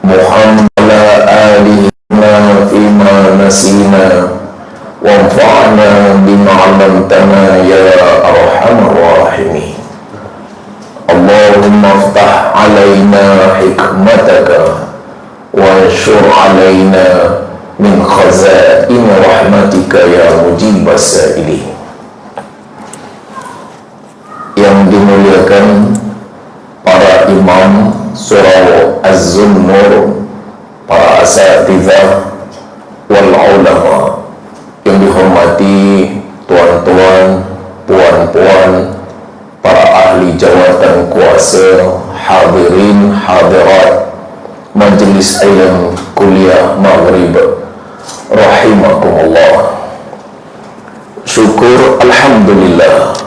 Muhammad alihi fima nasina wanfa'na bima 'allamtana ya arhamar rahimin. Allahumma iftah 'alaina hikmataka wanshur 'alaina min khazain rahmatika ya mujibas sa'ilin. Yang dimuliakan para imam surau Az-Zunnur, para asatidhah wal ulama, yang dihormati tuan-tuan, puan-puan, para ahli jawatan kuasa, hadirin hadirat Majelis Ilmu Kuliah Maghrib rahimakumullah. Syukur alhamdulillah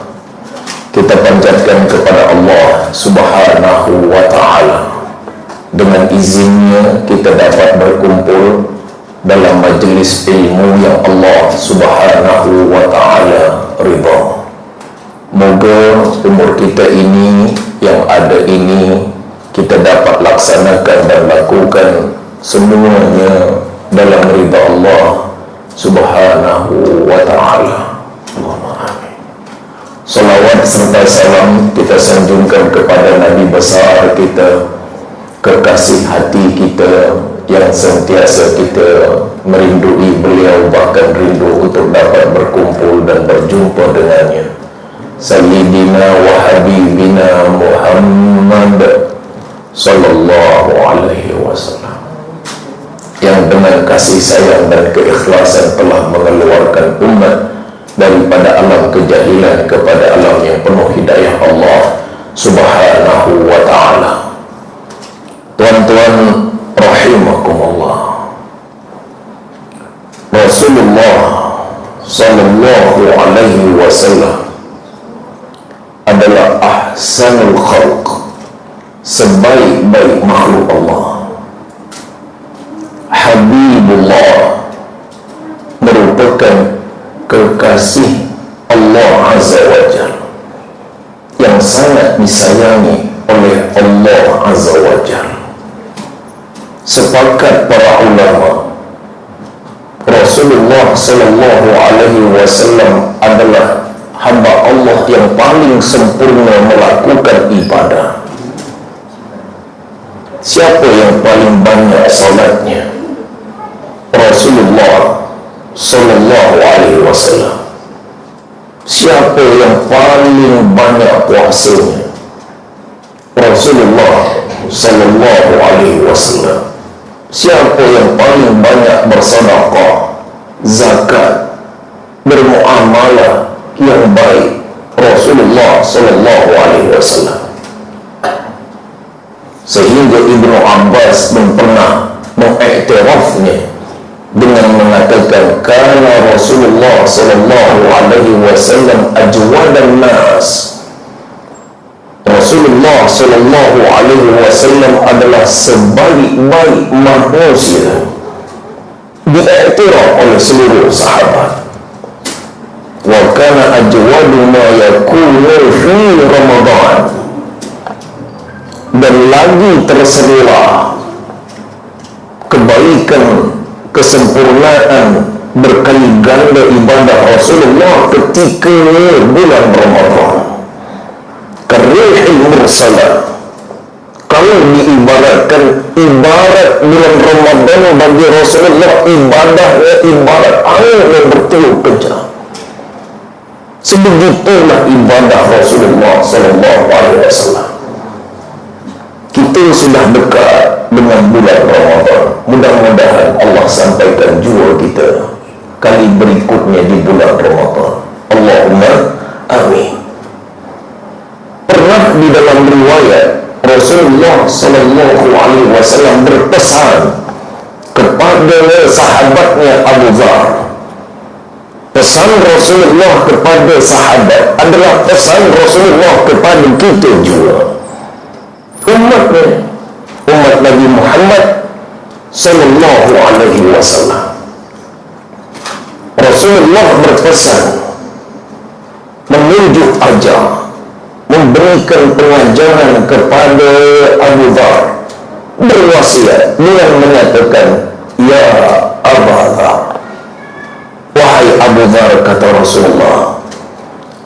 kita panjatkan kepada Allah Subhanahu wa ta'ala. Dengan izinnya kita dapat berkumpul dalam majlis ilmu yang Allah Subhanahu wa ta'ala ridha. Moga umur kita ini, yang ada ini, kita dapat laksanakan dan lakukan semuanya dalam ridha Allah Subhanahu wa ta'ala. Salawat serta salam kita sanjungkan kepada Nabi besar kita, kekasih hati kita, yang sentiasa kita merindui beliau, bahkan rindu untuk dapat berkumpul dan berjumpa dengannya. Sayyidina wa habibina Muhammad sallallahu alaihi wasallam, yang dengan kasih sayang dan keikhlasan telah mengeluarkan umat daripada alam kejahilan kepada alam yang penuh hidayah Allah Subhanahu wa ta'ala. Tuan-tuan rahimakumullah, Rasulullah sallallahu alaihi wasallam adalah ahsanul khalq, sebaik-baik makhluk Allah. Habibullah, merupakan kekasih Allah Azza wa Jalla, yang sangat disayangi oleh Allah Azza wa Jalla. Sepakat para ulama, Rasulullah sallallahu alaihi wasallam adalah hamba Allah yang paling sempurna melakukan ibadah. Siapa yang paling banyak salatnya? Rasulullah sallallahu alaihi wasallam. Siapa yang paling banyak puasanya? Rasulullah sallallahu alaihi wasallam. Siapa yang paling banyak bersedekah, zakat, bermuamalah yang baik? Rasulullah sallallahu alaihi wasallam. Sehingga Ibnu Abbas pernah mengiktirafnya dengan mengatakan, kana Rasulullah sallallahu alaihi wasallam ajwadan nas. Rasulullah sallallahu alaihi wasallam adalah sebaik-baik manusia, diiktiraf oleh seluruh sahabat. Wa kana ajwadu ma yakunu fi Ramadan, dan lagi terseluruh kebaikan, kesempurnaan, berkali ganda ibadah Rasulullah ketika bulan Ramadan. Karihil mursalah, kalau diibaratkan ibarat bulan Ramadan bagi Rasulullah, ibadahnya ibarat angin yang bertiup kencang. Sebegitulah ibadah Rasulullah sallallahu alaihi wasallam. Kita sudah dekat dengan bulan Ramadan. Mudah-mudahan Allah sampaikan jua kita kali berikutnya di bulan Ramadan. Allahumma amin. Pernah di dalam riwayat, Rasulullah sallallahu alaihi wasallam berpesan kepada sahabatnya Abu Dzar. Pesan Rasulullah kepada sahabat adalah pesan Rasulullah kepada kita juga, umatnya, umat Nabi Muhammad sallallahu alaihi wasallam. Rasulullah berpesan, menunjuk ajar, memberikan pengajaran kepada Abu Dzar berwasiat dengan menyatakan, ya Abu Dzar, wahai Abu Dzar, kata Rasulullah,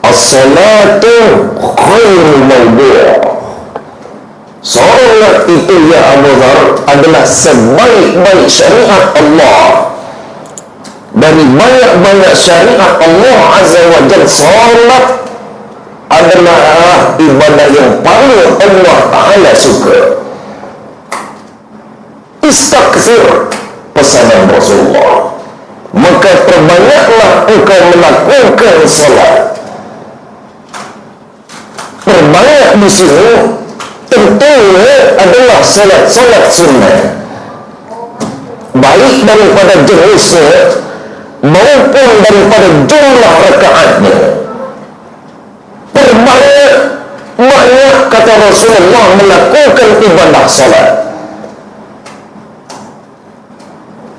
as-salatu khairul mawdu'. Salat itu, ya Abu Dzar, adalah sebaik-baik syariat Allah. Dari banyak-banyak syariat Allah Azza wa Jalla, salat adalah ibadah yang paling Allah Ta'ala suka. Istakfir, pesanan Rasulullah, maka perbanyaklah engkau melakukan salat. Perbanyak di sini tentunya adalah salat sunnah, baik daripada jenisnya maupun daripada jumlah rakaatnya. Banyak kata Rasulullah melakukan ibadah salat.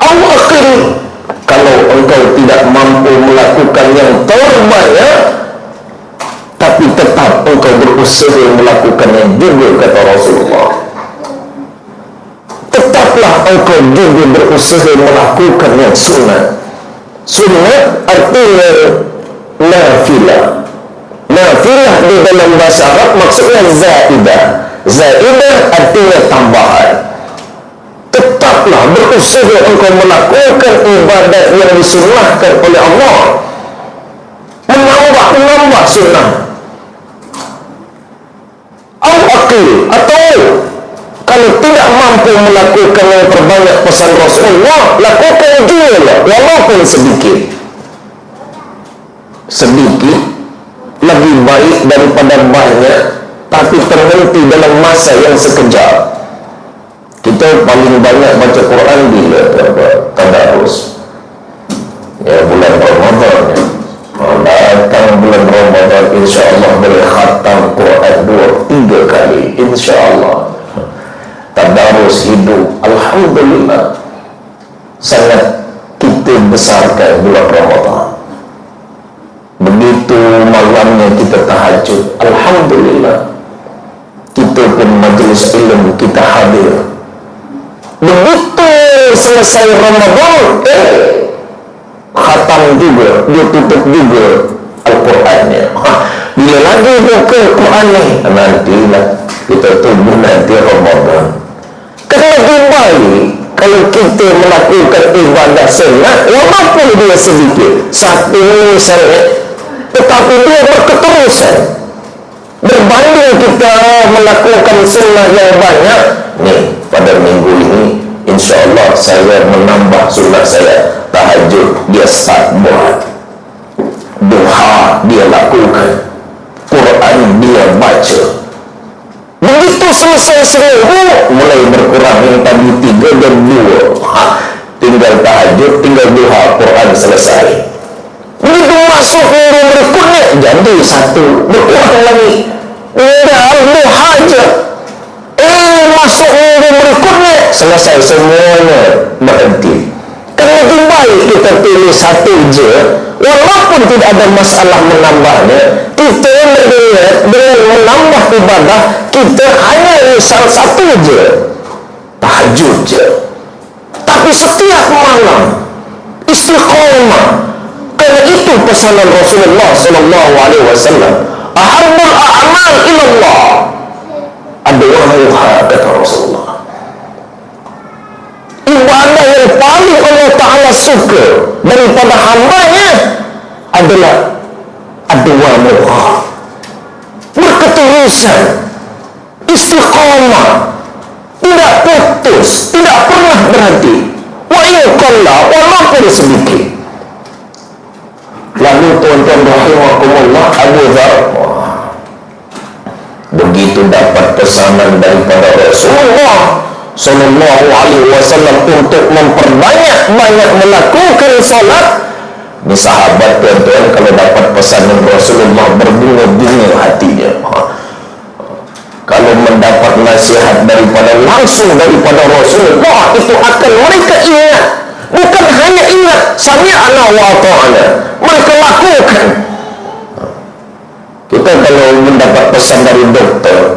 Al-akhir, kalau engkau tidak mampu melakukan yang terbanyak, tapi tetap engkau berusaha melakukan yang juga, kata Rasulullah, tetaplah engkau juga berusaha melakukan yang sunnah. Sunnah artinya nafilah. Nafilah di dalam bahasa Arab maksudnya zaidah. Zaidah artinya tambahan. Tetaplah berusaha engkau melakukan ibadat yang disunnahkan oleh Allah, menambah sunnah. Al-aqil, atau kalau tidak mampu melakukan yang terbanyak pesan Rasulullah, lakukan juga walaupun sedikit. Sedikit lebih baik daripada banyak tapi terhenti dalam masa yang sekejap. Kita paling banyak baca Quran bila tadarus, ya bulan Ramadan, ya. Datang bulan Ramadan, insyaAllah boleh khatam Quran 2-3 kali, insyaAllah. Tadarus hidup, alhamdulillah, sangat kita besarkan bulan Ramadan. Begitu malamnya kita tahajud, alhamdulillah, kita pun majlis ilmu kita hadir. Begitu selesai Ramadan, khatam juga, dia tutup juga Al-Qurannya. Bila lagi buka Quran ni, nantilah kita tunggu nanti Ramadan. Kan lebih baik kalau kita melakukan ibadah sunat walaupun dia sedikit, satu misalnya, tetapi dia berketerusan, berbanding kita melakukan sunnah yang banyak. Nih, pada minggu ini insyaAllah saya menambah sunnah saya. Tahajud dia start buat, duha dia lakukan, Quran dia baca. Begitu selesai seminggu, mulai berkurang yang tadi 3 dan 2. Tinggal tahajud, tinggal duha, Quran selesai. Begitu masuk minggu berikutnya, jadi 1, berkurang lagi, tinggal duha aja. Masuk minggu berikutnya, selesai semuanya, berhenti. Kan lebih baik kita pilih 1 je, walaupun tidak ada masalah menambahnya. Kita melihat dengan menambah ibadah kita hanya misal 1 je, tahajud je, tapi setiap malam istiqomah. Karena itu pesanan Rasulullah SAW, ahabbul a'mal ilallah adwamuha, kata Rasulullah. Ibadah yang paling Allah Ta'ala suka daripada hambanya adalah adwamuha, berketerusan, istiqamah, tidak putus, tidak pernah berhenti. Wa inqalla, walaupun sedikit. Lalu tuan-tuan rahimakumullah, Abu Dzar begitu dapat pesanan daripada Rasulullah Sallallahu Alaihi Wasallam untuk memperbanyak melakukan salat. Ini sahabat tuan-tuan, kalau dapat pesanan Rasulullah berbunga-bunga hatinya. Kalau mendapat nasihat langsung daripada Rasulullah, itu akan mereka ingat. Bukan hanya ingat sami'na wa ata'na, mereka lakukan. Kita kalau mendapat pesan dari dokter,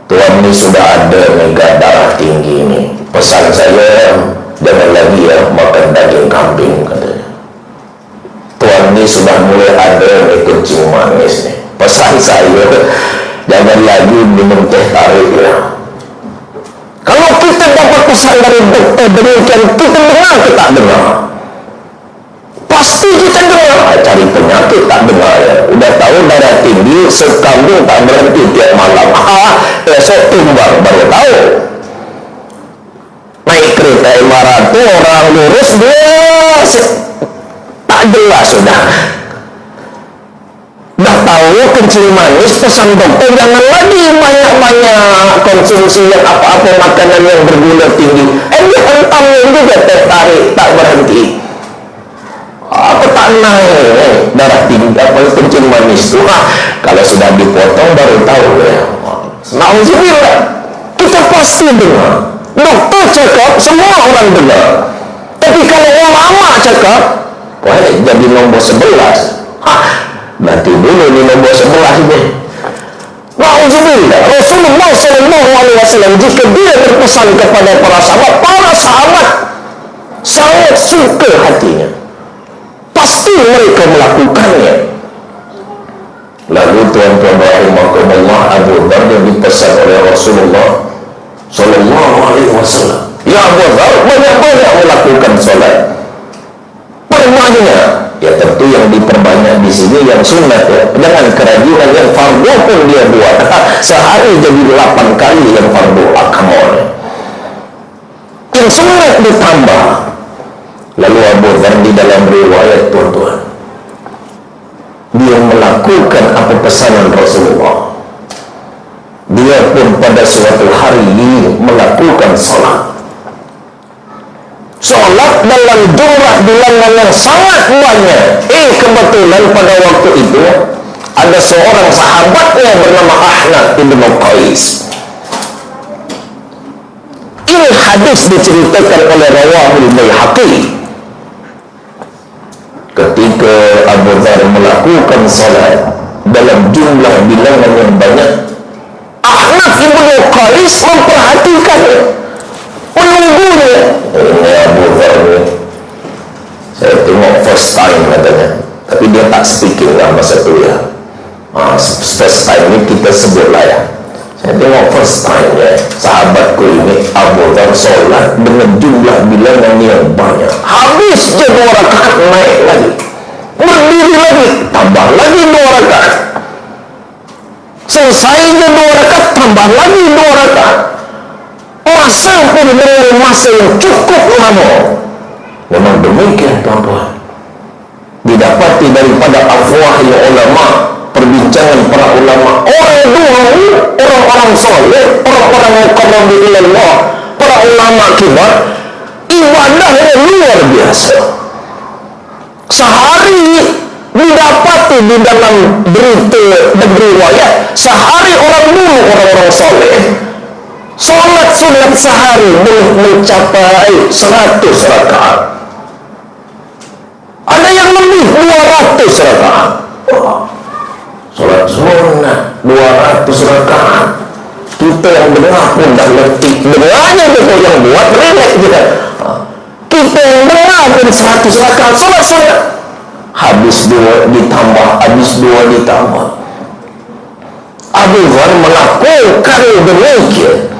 Tuan ini sudah ada mega darah tinggi ini. Pesan saya, jangan lagi ya makan daging kambing katanya. Tuan ini sudah mulai ada kencing manis nih. Pesan saya, jangan lagi minum teh tarik ya. Kalau kita dapat pesan dari dokter demikian, kita dengar kita tak dengar? Pasti kita dengar. Cari penyakit tak dengar ya. Udah tahu darah tinggi, sekambing tak berhenti tiap malam. Esok tumbang baru tahu. Naik kereta MRT orang lurus dia tak jelas sudah. Dah tahu kencing manis, pesan dokter jangan lagi banyak-banyak konsumsi yang apa-apa makanan yang bergula tinggi. Dia hentamnya juga teh tarik tak berhenti. Apa tak naik darah tinggi apa kencing manis itu? Kalau sudah dipotong baru tahu ya. Nauzubillah, kita pasti dengar. Dokter cakap, semua orang dengar. Tapi kalau ulama cakap, wah jadi nombor 11. Nanti dulu di nomor 11 ini. Nauzubillah, Rasulullah SAW jika dia berpesan kepada para sahabat sangat suka hatinya. Pasti mereka melakukannya. Lalu tuan-tuan rahimakumullah, Abu Dzar yang dipesan oleh Rasulullah SAW. Ya Abu Dzar, banyak-banyak melakukan sholat. Perbanyak. Ya tentu yang diperbanyak di sini yang sunat ya. Jangan kerajinan yang fardu pun dia buat. Sehari jadi 8 kali yang fardu akmal. Yang sunat ditambah. Lalu Abu Dzar di dalam riwayat tuan-tuan, dia melakukan apa pesanan Rasulullah. Dia pun pada suatu hari melakukan sholat. Sholat dalam jumlah bilangan yang sangat banyak. Kebetulan pada waktu itu ada seorang sahabatnya bernama Ahnaf ibn Qais. Ini hadis diceritakan oleh Rawahul Baihaqi. Ketika Abu Dzar melakukan sholat dalam jumlah bilangan yang banyak, Ahnaf ibn Qais memperhatikannya, menunggunya. Ini Abu Dzar ini, saya tengok first time katanya, tapi dia tak speaking lah masa itu ya. First time ini kita sebutlah ya. Saya tengok first time ya, sahabatku ini Abu Dzar sholat dengan jumlah bilangan yang banyak. Habis je 2 rakaat naik lagi, berdiri lagi, tambah lagi 2 rakaat. Selesainya 2 rakaat, tambah lagi 2 rakaat. Masa pun dengan masa yang cukup lama. Memang demikian tuan-tuan. Didapati daripada afwahnya ulama, perbincangan para ulama, orang dulu, orang-orang soleh, orang-orang muqarrabin ilallah, para ulama kibar, ibadahnya luar biasa. Sehari didapati di dalam berita dan riwayat, sehari orang dulu, orang-orang soleh, sholat sunat sehari boleh mencapai 100 rakaat. Ada yang lebih 200 rakaat. Sholat sunat 200 rakaat. Kita yang dengar pun dah letih. Dengarnya betul yang buat relax juga. Kita yang dengar pun 100 rakaat sholat sunat. Habis 2 ditambah, habis 2 ditambah. Abu Dzar melakukan demikian.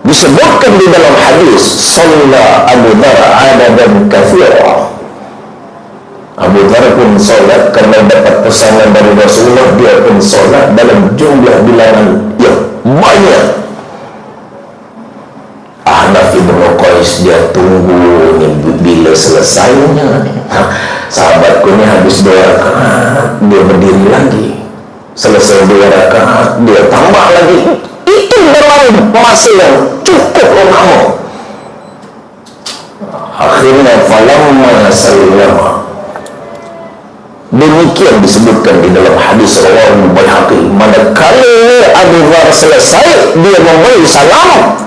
Disebutkan di dalam hadis, "Shalla Abu Dzar adadan katsira." Abu Dzar pun sholat karena dapat pesanan dari Rasulullah. Dia pun sholat dalam jumlah bilangan yang banyak. Ahnaf ibn Qais dia tunggu nih bila selesainya. Sahabatku ini habis 2 rakaat dia berdiri lagi. Selesai 2 rakaat dia tambah lagi. Itu dalam masa yang cukup lama. Akhirnya falamma sallama. Demikian disebutkan di dalam hadis Rawahul Baihaqi. Manakala Abu Dzar selesai, dia memberi salam.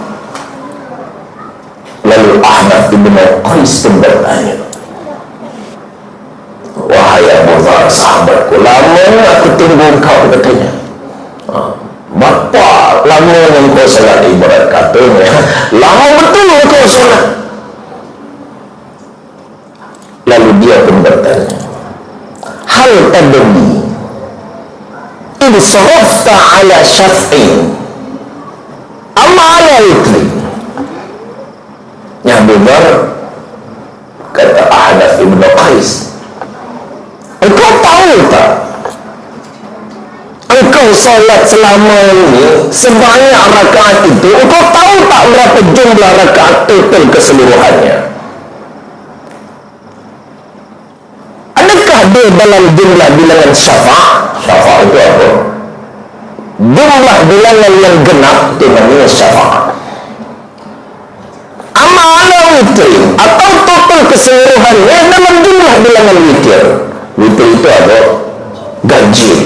Lalu Ahnaf ibn Qais pun bertanya, "Wahai Abu Dzar, sahabatku, lama aku tunggu engkau," katanya. "Bapa lama engkau sholat, ibarat katanya lama betul engkau sholat. Lalu dia pun bertanya, hal tadri in sarafta ala syaf'in amma ala witri. Yang benar, kata Ahnaf ibn Qais, engkau tahu tak, engkau salat selama ini sebanyak rakaat itu, engkau tahu tak berapa jumlah rakaat total keseluruhannya? Adakah dia dalam jumlah bilangan syafa'? Syafa' itu apa? Jumlah bilangan yang genap itu namanya syafa'. Amala witri, atau total keseluruhannya dalam jumlah bilangan witir. Witir itu apa? Ganjil.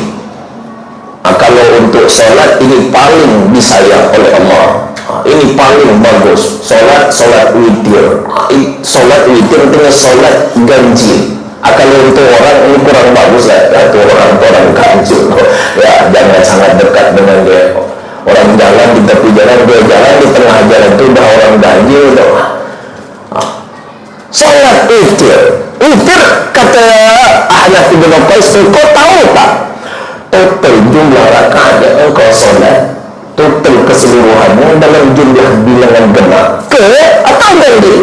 Kalau untuk sholat ini paling disayang oleh Allah, ini paling bagus. Sholat witir. Sholat witir itu sholat ganjil. Kalau untuk orang ini kurang bagus ya, itu orang ganjil. Ya, jangan sangat dekat dengan dia. Orang jalan di tepi jalan, dia jalan di tengah jalan itu udah orang ganjil. Sholat witir, kata Ahnaf ibn Qais, kau tahu tak total jumlah rakaat yang engkau sholat, total keseluruhannya dalam jumlah bilangan genap ke atau ganjil?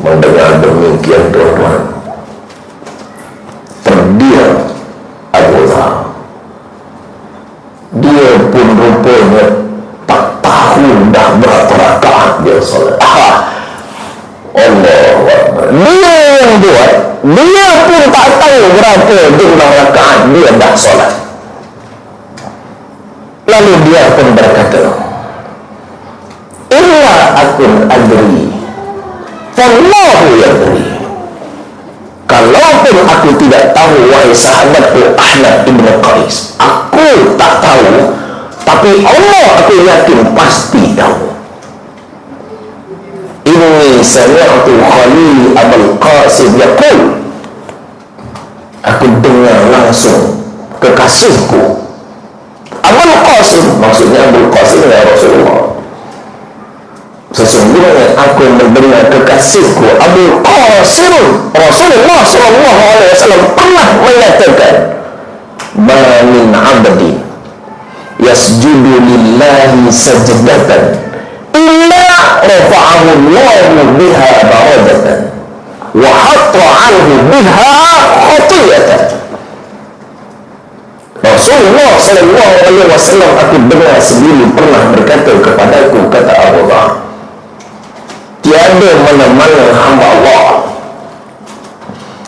Mendengar demikian tuan-tuan, terdiam Abu Dhar. Dia pun rupanya tak tahu dah berapa rakaat dia sholat. Allah, dia yang buat, dia pun tak tahu berapa jumlah rakaat dia dah sholat. Lalu dia pun berkata, illa akun adri wallahu yadri. Kalaupun aku tidak tahu, wahai sahabatku Ahnaf ibn Qais, aku tak tahu, tapi Allah aku yakin pasti tahu. Inni sami'tu Khalil Abul Qasim yaqul, aku dengar langsung kekasihku Abul Qasim, maksudnya Abul Qasim ya Rasulullah, sesungguhnya aku mendengar kekasihku Abul Qasim Rasulullah SAW pernah menyatakan, ma min 'abdin yasjudu lillahi sajdatan illa rafa'ahu Allahu biha darajatan wa hatta 'anhu biha khatiyatan. Rasulullah SAW aku dengar sendiri pernah berkata kepadaku, kata Abu Dhar, tiada mana-mana hamba Allah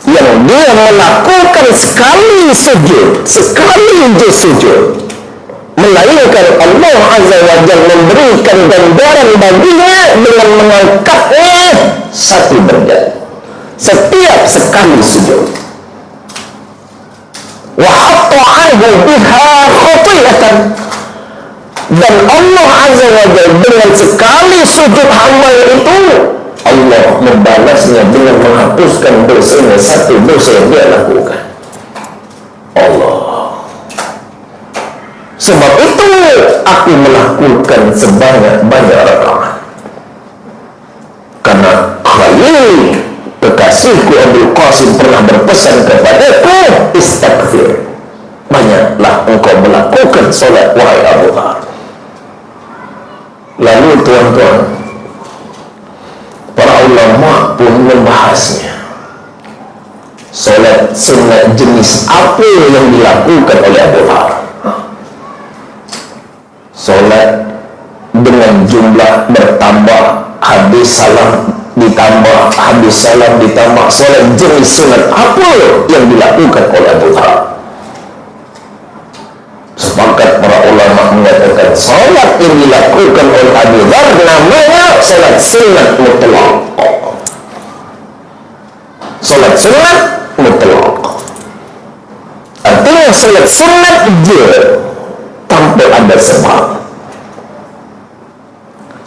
yang dia melakukan sekali je sujud, melainkan Allah Azza wa Jalla memberikan ganjaran baginya dengan mengangkatnya satu derajat setiap sekali sujud. Wa hatta anhu biha khatiyatan, dan Allah Azza wa Jalla dengan sekali sujud hamba itu, Allah membalasnya dengan menghapuskan dosanya satu dosa yang dia lakukan. Allah. Sebab itu aku melakukan sebanyak-banyak rakaat. Karena Khalil, kekasihku Abul Qasim, pernah berpesan kepadaku, istighfar, banyaklah engkau melakukan solat wahai Abu Dhar. Lalu tuan-tuan, para ulama pun membahasnya, solat sunat jenis apa yang dilakukan oleh Abu Dhar. Solat dengan jumlah bertambah, habis salam ditambah, habis salam ditambah, solat jenis sunat apa yang dilakukan oleh Abu Dhar. Sepakat para ulama mengatakan solat yang dilakukan oleh Abu Dhar namanya solat sunat mutlak. Solat sunat mutlak artinya solat sunat je tanpa ada sebab.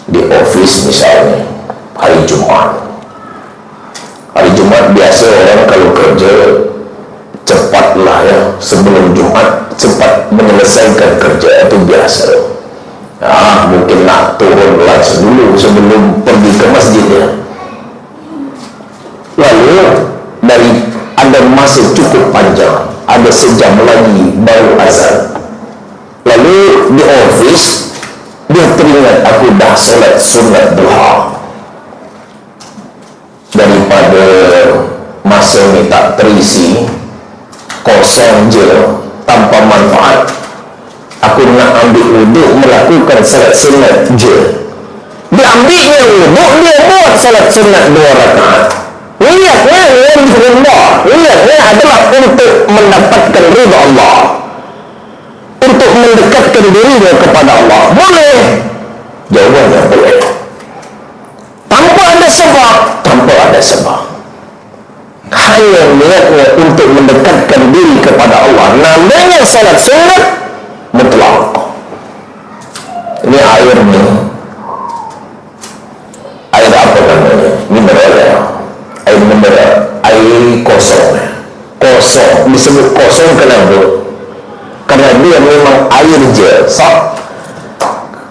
Di office misalnya, hari Jumat biasa orang kalau kerja cepatlah ya, sebelum Jumat cepat menyelesaikan kerja itu biasa. Mungkin nak turun lunch dulu sebelum pergi ke masjidnya. Lalu dari ada masa cukup panjang, ada sejam lagi baru azan. Lalu di office dia teringat, aku dah solat sunat duha. Daripada masa ini tak terisi, kosong je, tanpa manfaat, aku nak ambil wuduk melakukan salat sunat je. Dia ambilnya wuduk, dia buat salat sunat 2 rakaat. Niatnya niatnya adalah untuk mendapatkan ridha Allah, untuk mendekatkan dirinya kepada Allah. Boleh? Jawabannya boleh. Tanpa ada sebab, tanpa ada sebab. Hanya niatnya untuk mendekatkan diri kepada Allah, namanya salat sunat mutlak. Ini air ni, air apa namanya? Mineral ya, air mineral, air kosong. Kosong disebut kosong kenapa? Karena dia memang air je. So,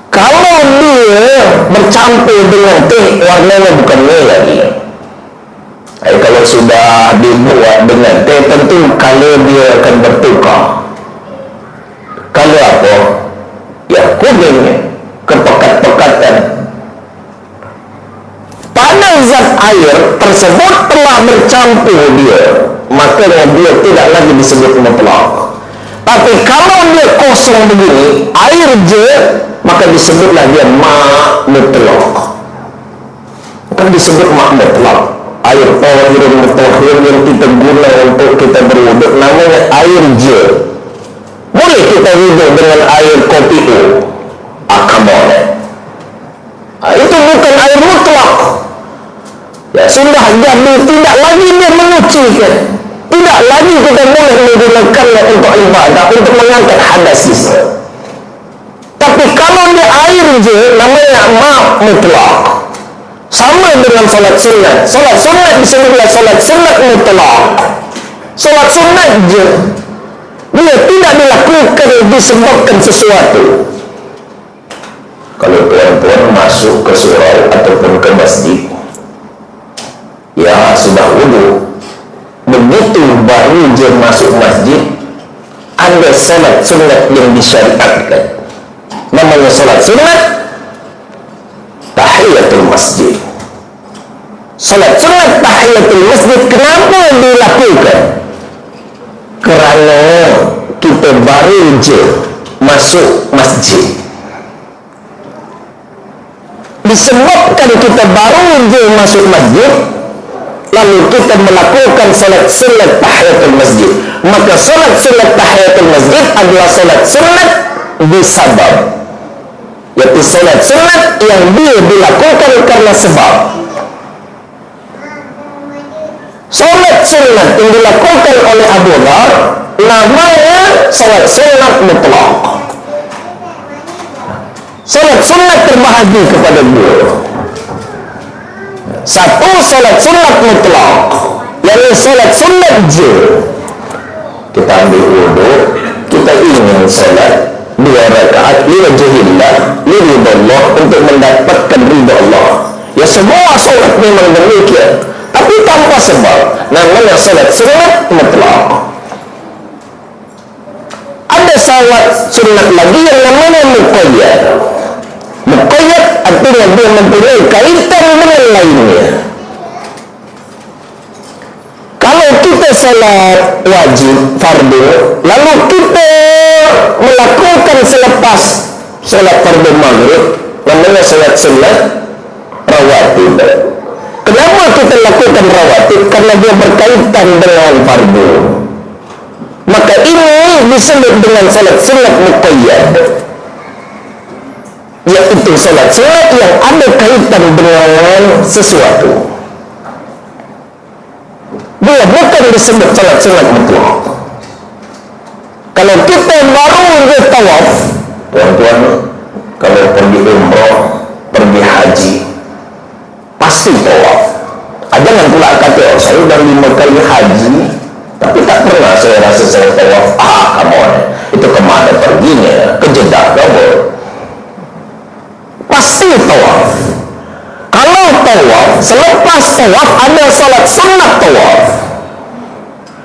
kalau dia bercampur dengan teh, warnanya bukan ni lagi. Kalau sudah dibuat dengan teh, tentu color dia akan bertukar. Color apa? Ya kuning, kepekat-pekatan. Pada zat air tersebut telah bercampur dia, maka dia tidak lagi disebut mutlak. Tapi kalau dia kosong begini, air je, maka disebutlah dia ma' mutlak. Kan disebut ma' mutlak. Air tahirun mutahhir yang kita guna untuk kita berwuduk namanya air je. Boleh kita wuduk dengan air kopi itu? Come on. Itu bukan air mutlak. Ya sudah jadi tidak lagi dia menyucikan. Tidak lagi kita boleh menggunakannya untuk ibadah, untuk mengangkat hadas di sana. Tapi kalau dia air je, namanya ma' mutlak. Sama dengan solat sunat. Solat sunat disebutlah solat sunat mutlak. Solat sunat je. Dia tidak dilakukan disebabkan sesuatu. Kalau tuan-tuan masuk ke surau ataupun ke masjid, ya sudah wudhu, begitu baru je masuk masjid, ada solat sunat yang disyariatkan. Namanya solat sunat tahiyatul masjid. Salat sunat tahiyatul masjid kenapa dilakukan? Kerana kita baru je masuk masjid. Disebabkan kita baru je masuk masjid, lalu kita melakukan salat sunat tahiyatul masjid, maka salat sunat tahiyatul masjid adalah salat sunat disabab, yaitu salat sunat yang dia dilakukan karena sebab. Salat sunat yang dilakukan oleh Abu Dhar namanya salat sunat mutlak. Salat sunat terbahagi kepada dua. Satu, salat sunat mutlak, yakni salat sunat je. Kita ambil wudu, kita ingin salat 2 rakaat liwajhillah, liridallah, untuk mendapatkan ridha Allah. Ya semua salat memang demikian, tapi tanpa sebab, namanya salat sunat mutlak. Ada salat sunat lagi yang namanya muqayyad. Muqayyad artinya dia mempunyai kaitan dengan lainnya. Kalau kita salat wajib fardu, lalu kita melakukan selepas salat fardu maghrib, namanya salat sunat rawatib. Kenapa kita lakukan rawatib? Karena dia berkaitan dengan fardu. Maka ini disebut dengan salat sunat muqayyad, yaitu salat sunat yang ada kaitan dengan sesuatu. Dia bukan disebut salat sunat mutlak. Kalau kita baru je tawaf, tuan-tuan, kalau pergi umrah, pergi haji, pasti tawaf. Jangan pula kata, oh, saya dah 5 kali haji, tapi tak pernah saya rasa saya tawaf. Come on. Itu kemana perginya? Ke Jeddah kamu? Pasti tawaf. Kalau tawaf, selepas tawaf ada salat sunat tawaf.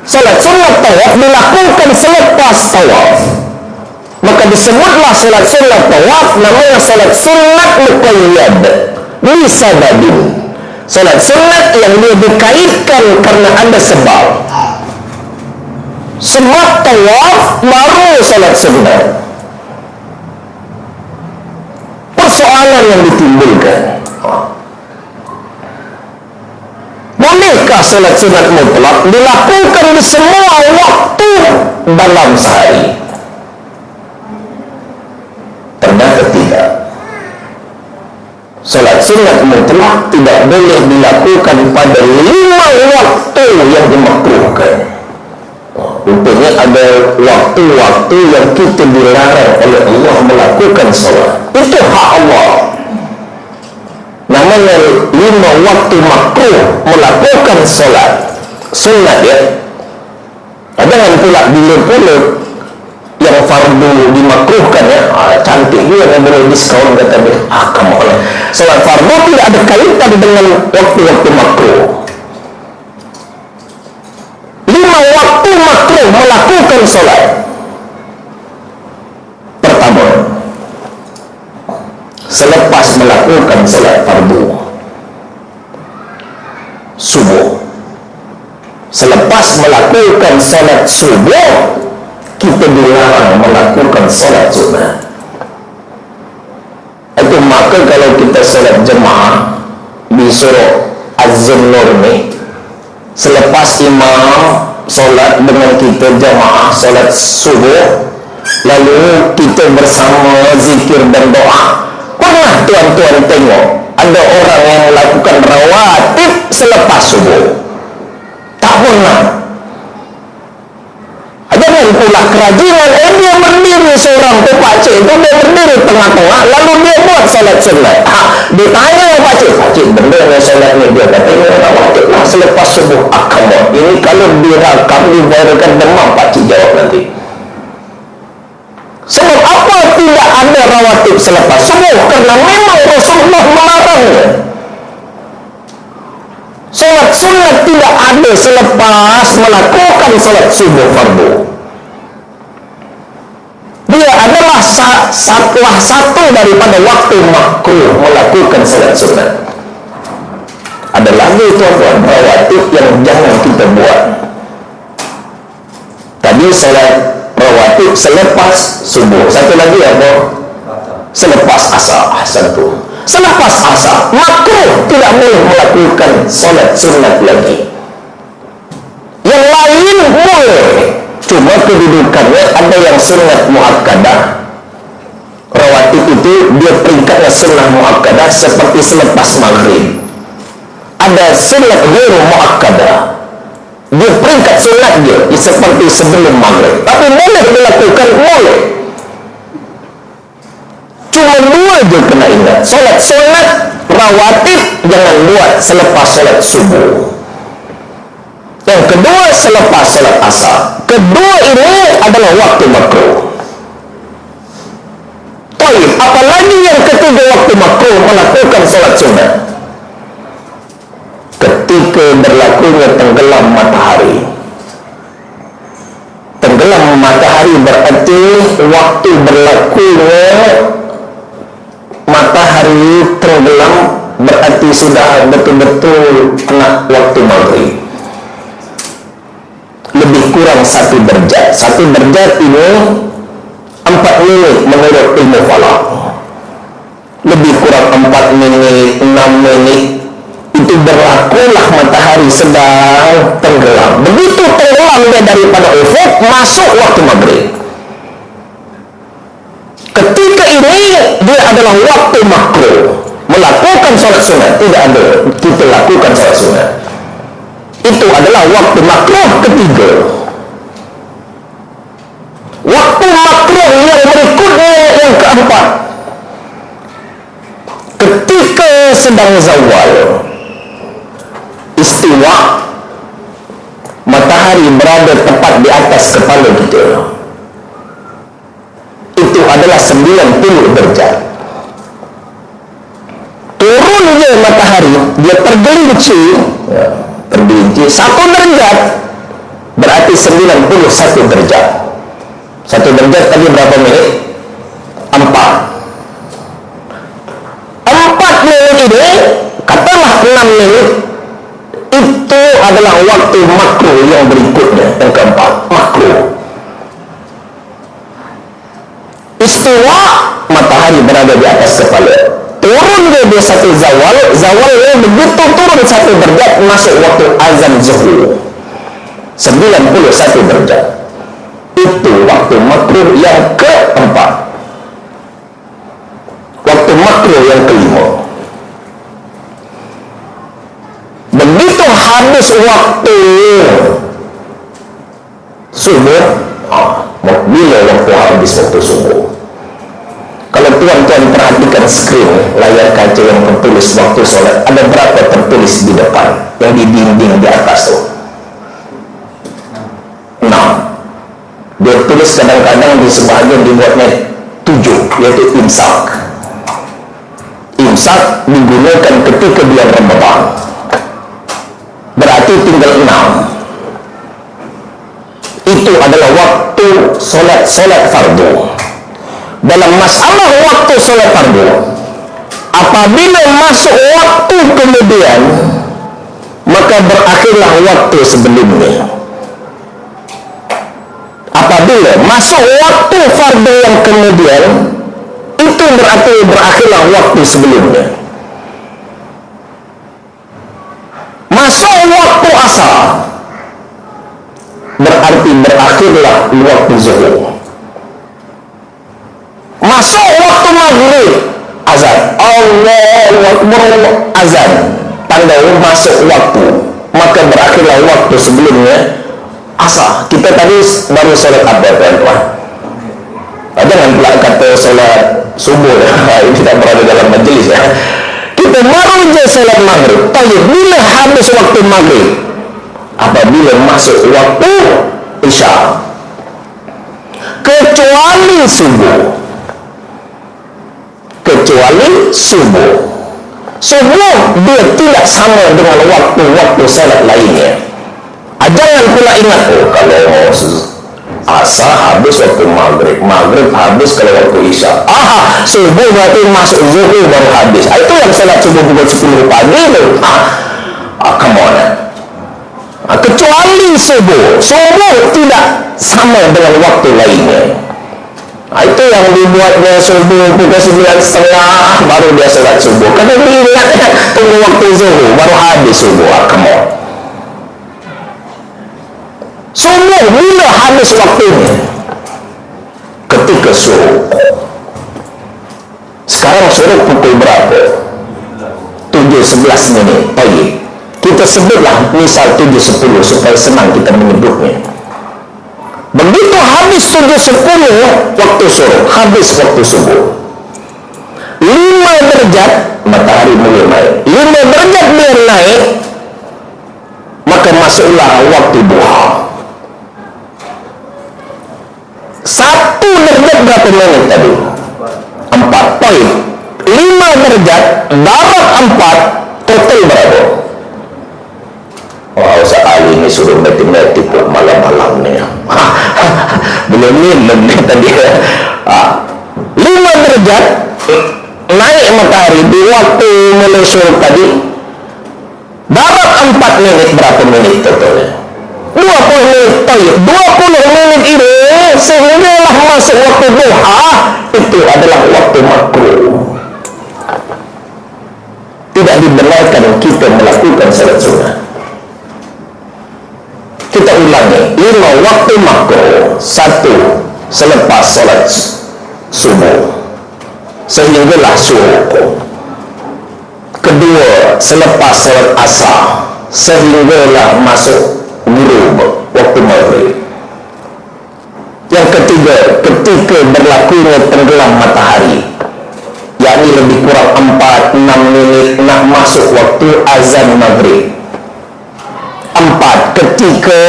Salat sunat tawaf dilakukan selepas tawaf, maka disebutlah salat sunat tawaf namanya salat sunat muqayyad li sababin. Salat sunat yang dia dikaitkan karena ada sebab. Sebab tawaf baru salat sunat. Persoalan yang ditimbulkan, bolehkah salat sunat mutlak dilakukan di semua waktu dalam sehari? Ternyata tidak. Salat sunat mutlak tidak boleh dilakukan pada 5 waktu yang dimakruhkan. Rupanya ada waktu-waktu yang kita dilarang oleh Allah melakukan salat. Itu hak Allah. Namanya 5 waktu makruh melakukan salat sunat, ya. Jangan pula bila-bila yang fardu dimakruhkan, ya. Cantik juga yang boleh diskon kata dia. Kamu oleh salat fardu tidak ada kaitan dengan waktu-waktu makruh. 5 waktu makruh melakukan salat. Pertama, selepas melakukan salat fardu subuh. Selepas melakukan salat subuh, kita dilarang melakukan salat sunat. Itu maka kalau kita salat jemaah di surau Az-Zunur ni, selepas imam salat dengan kita jemaah salat subuh, lalu kita bersama zikir dan doa. Pernah tuan-tuan tengok ada orang yang melakukan rawatib selepas subuh? Tak pernah. Jangan pula kerajinan, dia berdiri seorang tu pakcik itu, dia berdiri tengah-tengah, lalu dia buat salat sunat. Dia tanya pakcik, benda yang salat ni, dia kata ini rawatib lah selepas subuh. Kamu ini kalau dirakam, dibayarkan demam, pakcik jawab nanti. Sebab apa tidak ada rawatib selepas subuh? Karena memang Rasulullah melarangnya. Salat sunat tidak ada selepas melakukan salat subuh fardu. Dia adalah salah satu daripada waktu makruh melakukan salat sunat. Ada lagi tuan-tuan rawatib yang jangan kita buat. Tadi salat rawatib selepas subuh. Satu lagi apa? Selepas asar. Satu. Selepas asar makruh, tidak boleh melakukan salat sunat lagi. Yang lain boleh, cuma kedudukannya ada yang sunat muakkadah. Rawatib itu dia peringkatnya sunnah muakkadah seperti selepas maghrib. Ada sunat ghairu muakkadah, dia peringkat sunat dia seperti sebelum maghrib, tapi boleh dilakukan, boleh. Cuma 2 je kena ingat. Salat sunat rawatib jangan buat selepas salat subuh. Yang kedua selepas salat asar. Kedua ini adalah waktu makruh. Baik, apalagi yang ketiga waktu makruh melakukan salat sunat? Ketika berlakunya tenggelam matahari. Tenggelam matahari berarti waktu berlakunya matahari tenggelam berarti sudah betul-betul kena waktu maghrib. Lebih kurang 1 derajat. 1 derajat ini 4 minit menurut ilmu falak. Lebih kurang 4 minit, 6 menit itu berlakulah matahari sedang tenggelam. Begitu tenggelam dia daripada ufuk, masuk waktu maghrib. Ketika ini dia adalah waktu makruh melakukan salat sunat. Tidak ada kita lakukan salat sunat. Itu adalah waktu makruh ketiga. Waktu makruh yang berikutnya yang keempat, ketika sedang zawal, istiwa, matahari berada tepat di atas kepala kita. adalah 90 derajat. Turunnya matahari, dia tergelincir, tergelincir 1 derajat, berarti 91 derajat. 1 derajat tadi berapa menit? 4 menit ini, katalah 6 menit, itu adalah waktu makro yang berikutnya, yang keempat, makro. Istiwa, matahari berada di atas kepala. Turun dia 1 zawal, zawalnya begitu turun 1 derajat, masuk waktu azan zuhur 91 derajat. Itu waktu makro yang keempat. Waktu makro yang kelima. Begitu habis waktu subuh, bila waktu habis waktu subuh. Kalau tuan-tuan perhatikan skrin layar kaca yang tertulis waktu sholat, ada berapa tertulis di depan, yang di dinding di atas tuh? 6. Dia tulis kadang-kadang di sebahagian dibuatnya 7, yaitu imsak. Imsak digunakan ketika bulan Ramadan, berarti tinggal 6. Itu adalah waktu solat fardu. Dalam masalah waktu solat fardu, apabila masuk waktu kemudian, maka berakhirlah waktu sebelumnya. Apabila masuk waktu fardu yang kemudian, itu berarti berakhirlah waktu sebelumnya. Masuk waktu asar, berarti berakhirlah waktu zuhur. Masuk waktu maghrib, azan, Allahu Akbar, azan, tanda masuk waktu, maka berakhirlah waktu sebelumnya asar. Kita tadi baru sholat apa tuan-tuan? Jangan pula kata sholat subuh ya. Ini tidak berada dalam majelis ya. Kita baru je sholat maghrib. Tapi bila habis waktu maghrib, apabila masuk waktu isya, kecuali subuh. Subuh dia tidak sama dengan waktu-waktu salat lainnya. Jangan pula ingat, kalau asar habis waktu maghrib, maghrib habis kalau waktu isya, subuh berarti masuk zuhur baru habis. Itu yang salat subuh pukul 10 pagi itu. Come on. Kecuali subuh tidak sama dengan waktu lainnya. Itu yang dibuatnya subuh pukul 9:30 baru dia salat subuh. Karena dia ingat tunggu waktu zuhur baru habis subuh. Come on. Subuh bila habis waktunya? Ketika suruh. Sekarang suruh pukul berapa? 7:11 menit. Baik, kita sebutlah misal 7:10 supaya senang kita menyebutnya. Begitu habis 7:10 waktu suruh, habis waktu subuh, 5 derajat matahari mulai naik. 5 derajat dia naik, maka masuklah waktu duha. 1 derajat berapa menit tadi? 4. Poin 5 derajat darab 4, total berapa? Ustaz Ali ini suruh matematik malam-malam ni. Belum minum ni tadi. 5 derajat naik matahari di waktu mulai suruh tadi, darab 4 menit berapa menit totalnya? 20 menit. 20 menit ini sehinggalah masuk waktu duha, itu adalah waktu makruh. Tidak dibenarkan kita melakukan salat sunat. Kita ulangi, 5 waktu makruh. 1, selepas salat subuh sehinggalah suruh. 2, selepas salat asar sehinggalah masuk ghurub, waktu maghrib. Yang ketiga, ketika berlakunya tenggelam matahari, yakni lebih kurang 4-6 menit nak masuk waktu azan maghrib. Empat, ketika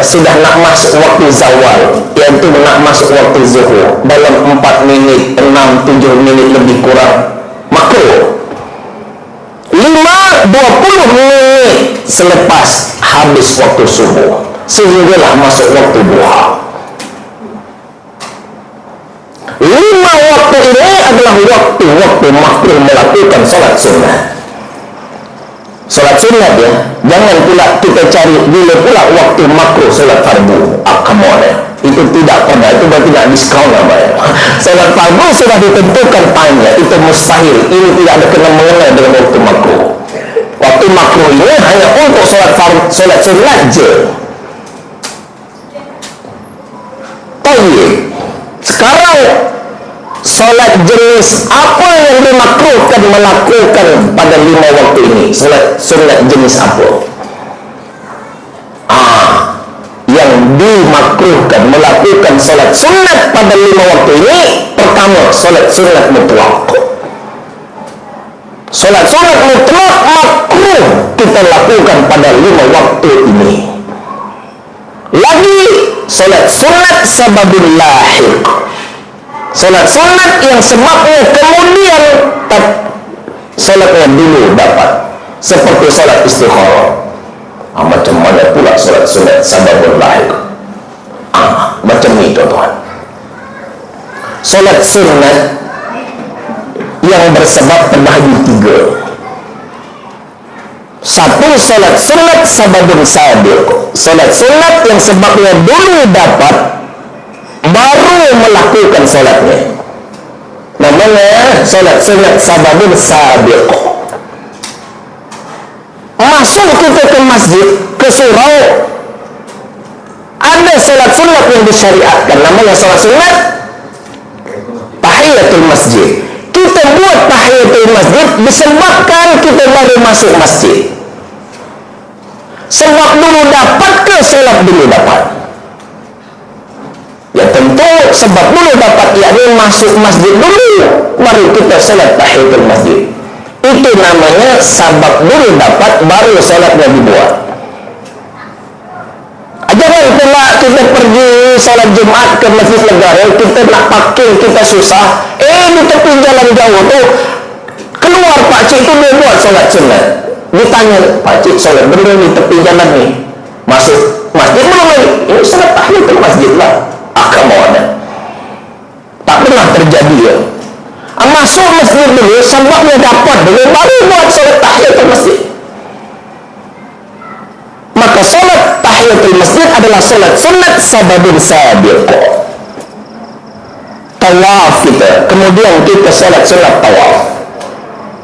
sudah nak masuk waktu zawal, iaitu nak masuk waktu zuhur, dalam 4 minit, 6, 7 minit lebih kurang, makruh. 5, 20 menit selepas habis waktu subuh, sehinggalah masuk waktu duha. 5 waktu ini adalah waktu-waktu makruh melakukan solat sunnah. Solat sunat ya, jangan pula kita cari bila pula waktu makruh solat fardu. Come on ya, itu tidak pada, itu berarti nak diskaun apa ya. Solat fardu sudah ditentukan time-nya, itu mustahil. Ini tidak ada kena mengena dengan waktu makruh. Waktu makruh ini hanya untuk solat sunat je. Tayyib. Sekarang solat jenis apa yang dimakruhkan melakukan pada 5 waktu ini? Solat sunat jenis apa? Yang dimakruhkan melakukan solat sunat pada 5 waktu ini, pertama, solat sunat mutlak. Solat sunat mutlak makruh kita lakukan pada 5 waktu ini. Lagi, solat sunat sababul lahiq. Solat sunat yang sebabnya kemudian solatnya dulu dapat, seperti solat istikharah. Macam mana pula solat sunat sababul lahiq? Macam ni tuan-tuan. Solat sunat yang bersebab terbahagi 3. 1, solat sunat sababun sabiq. Solat sunat yang sebabnya dulu dapat, baru melakukan solatnya, namanya solat sunat sababun sabiq. Masuk kita ke masjid, ke surau, ada solat sunat yang disyariatkan, namanya solat sunat tahiyatul masjid. Kita buat tahiyatul masjid disebabkan kita baru masuk masjid. Sebab dulu dapat ke solat dulu dapat? Ya tentu sebab dulu dapat, yakni masuk masjid dulu, baru kita solat tahiyatul masjid. Itu namanya sabab dulu dapat, baru solatnya dibuat. Jangan pula kita pergi solat Jumat ke masjid negara, kita nak parking, kita susah. Di tepi jalan jauh tu, keluar pakcik tu dia buat solat sunat. Ditanya, pakcik solat benda ni tepi jalan ni, masuk masjid belum lagi? Ini solat tahiyatul masjid lah. Akamoda. Tak pernah terjadi ya. Masuk masjid dulu, sebabnya dapat dulu, baru buat solat tahiyatul masjid. Maka solat tahiyatul masjid adalah solat sunat sababun sabiq. Tawaf kita, kemudian kita solat sunat tawaf.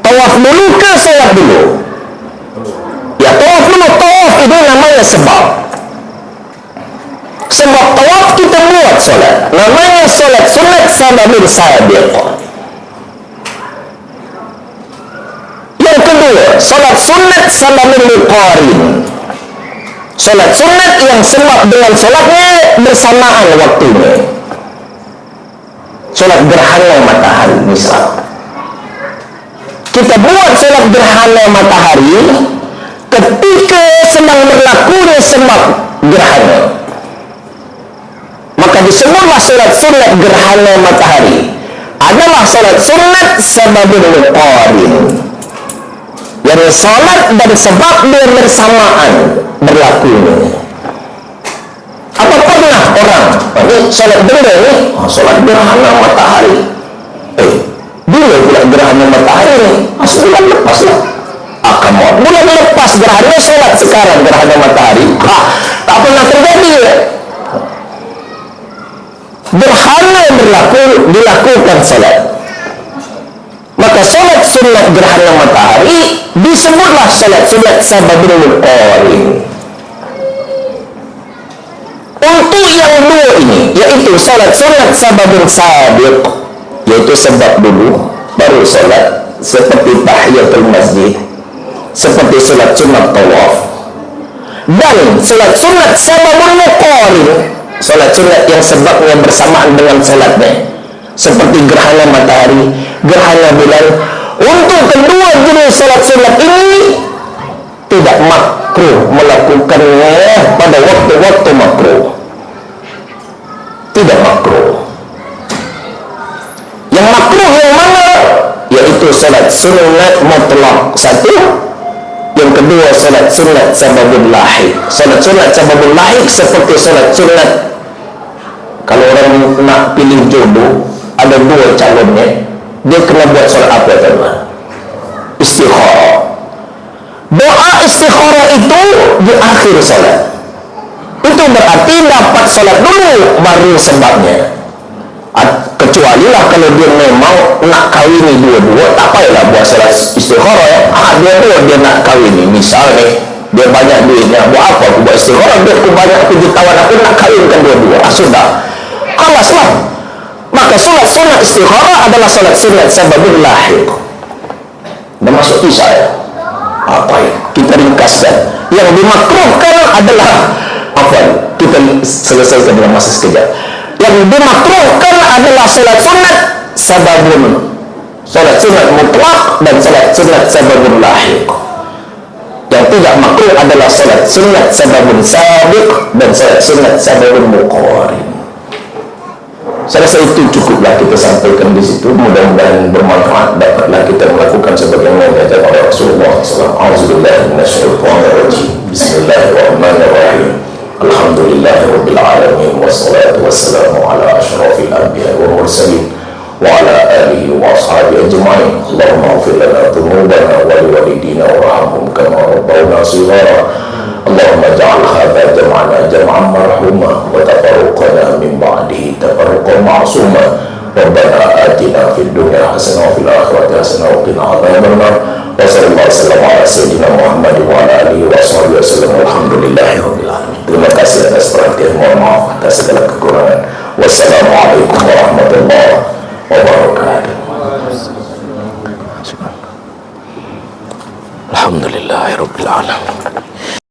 Tawaf dulu ke solat dulu? Ya tawaf dulu. Tawaf itu namanya sebab. Sebab tawaf kita buat solat, namanya solat sunat sababun sabiq. Yang kedua, solat sunat sababun muqarin. Solat sunat yang sebab dengan solatnya bersamaan waktunya. Solat gerhana matahari misal, kita buat solat gerhana matahari ketika sedang berlakunya sebab gerhana, maka disebutlah solat sunat gerhana matahari adalah solat sunat sababun muqarin, yang solat dan sebab dia bersamaan berlakunya. Apa pernah orang ini solat benda ni, solat gerhana matahari, bila pula gerhana matahari ni? Bulan lepas lah. Bulan lepas gerhana, solat sekarang gerhana matahari, tak pernah terjadi ya. Gerhana berlaku, dilakukan solat, maka solat sunat gerhana matahari disebutlah solat sunat sababul muqarin. Untuk yang dua ini, yaitu solat sunat sababun sabiq, yaitu sebab dulu baru solat, seperti tahiyatul masjid, seperti solat sunat tawaf, dan solat sunat sababun muqarin, solat sunat yang sebabnya bersamaan dengan solatnya, seperti gerhana matahari, gerhana bulan. Untuk kedua jenis solat sunat ini tidak makruh melakukan melakukannya pada waktu-waktu makruh. Tidak makruh. Yang makruh yang mana? Yaitu salat sunat mutlak satu, yang kedua salat sunat sababul lahik. Salat sunat sababul lahik seperti salat sunat kalau orang nak pilih jodoh, ada dua calonnya, dia kena buat salat apa teman? Istikharah. Doa istikharah itu di akhir salat. Itu berarti dapat salat dulu baru sebabnya. Kecuali lah kalau dia memang nak kawini dua-dua, tak payahlah buat salat istikharah ya. Dua-dua dia nak kawini, misal nih dia banyak duitnya, buat apa aku buat istikharah? Duitku banyak, aku jutawan, aku nak kawinkan dua-dua. Sudah, kalas lah. Maka salat sunat istikharah adalah salat sunat sababul lahik. Dah masuk kisah ya. Apa ya? Kita ringkaskan. Yang dimakruhkan adalah apa? Kita selesaikan dalam masa sekejap. Yang dimakruhkan adalah salat sunat sababun, salat sunat mutlak dan salat sunat sababun lahik. Yang tidak makruh adalah salat sunat sababun sabiq dan salat sunat sababun muqarrin. Saya rasa itu cukuplah kita sampaikan di situ. Mudah-mudahan bermanfaat, dapatlah kita melakukan sebagaimana diajarkan oleh Rasulullah SAW. Auzubillahi minasyaitonirrajim. Bismillahirrahmanirrahim. Alhamdulillahirabbil alamin wassalatu wassalamu ala asyrafil anbiya'i wal mursalin wa ala alihi wa ashabihi ajma'in. Allahumma ighfir lana dhunubana wa liwalidina warhamhum kama rabbawna shighara. Allahumma ja'al hadha jam'ana jam'an marhuma wa tafarruqana min ba'dihi tafarruqan ma'suma. Rabbana atina fid dunya hasanah wa fil akhirati hasanah wa qina adzaban nar. Wa sallallahu wasallam ala sayyidina Muhammad wa ala alihi wa sahbihi wasallam. Alhamdulillahirabbil alamin. Terima kasih atas perhatian. Mohon